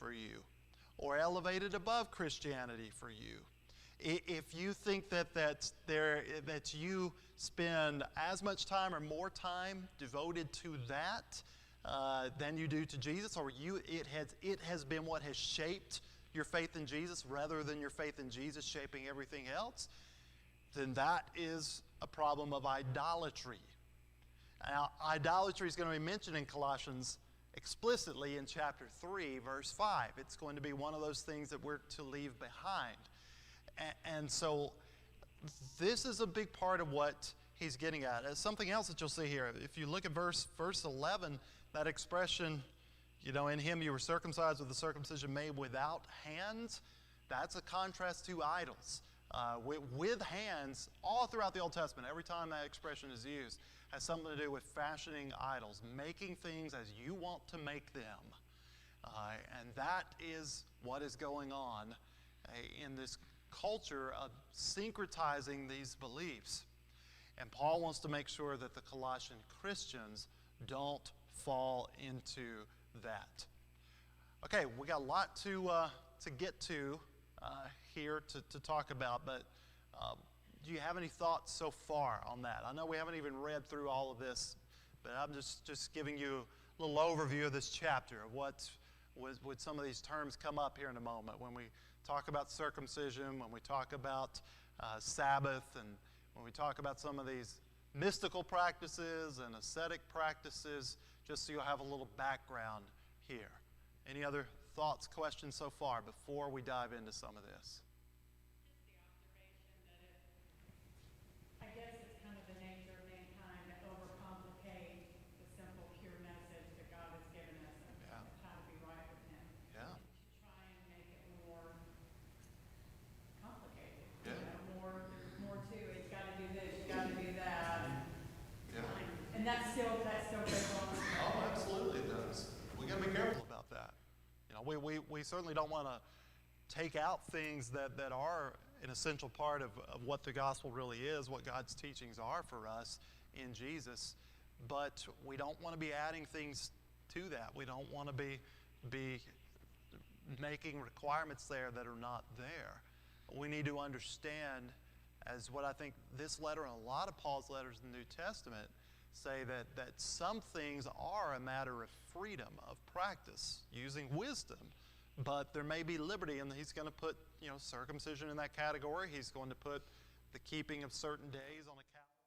for you or elevated above Christianity for you. If you think that you spend as much time or more time devoted to that than you do to Jesus, or it has been what has shaped your faith in Jesus rather than your faith in Jesus shaping everything else, then that is a problem of idolatry. Now, idolatry is going to be mentioned in Colossians explicitly in chapter 3, verse 5. It's going to be one of those things that we're to leave behind. And so this is a big part of what he's getting at. Something else that you'll see here, if you look at verse 11, that expression, in him you were circumcised with the circumcision made without hands, that's a contrast to idols. With hands, all throughout the Old Testament, every time that expression is used, has something to do with fashioning idols, making things as you want to make them. And that is what is going on in this culture of syncretizing these beliefs. And Paul wants to make sure that the Colossian Christians don't fall into that. Okay, we got a lot to get to here to talk about, but do you have any thoughts so far on that? I know we haven't even read through all of this, but I'm just giving you a little overview of this chapter of what would some of these terms come up here in a moment when we talk about circumcision, when we talk about Sabbath, and when we talk about some of these mystical practices and ascetic practices, just so you'll have a little background here. Any other thoughts, questions so far before we dive into some of this? Just the observation that I guess it's kind of the nature of mankind to overcomplicate the simple, pure message that God has given us of how to be right with Him. Yeah. To try and make it more complicated. Yeah. There's more to it. You got to do this. You got to do that. Yeah. And that still goes on. Oh, absolutely it does. We got to be careful about that. We certainly don't want to take out things that are an essential part of what the gospel really is, what God's teachings are for us in Jesus, but we don't want to be adding things to that. We don't want to be making requirements there that are not there. We need to understand, as what I think this letter and a lot of Paul's letters in the New Testament say, that some things are a matter of freedom, of practice, using wisdom, but there may be liberty, and he's going to put circumcision in that category. He's going to put the keeping of certain days on a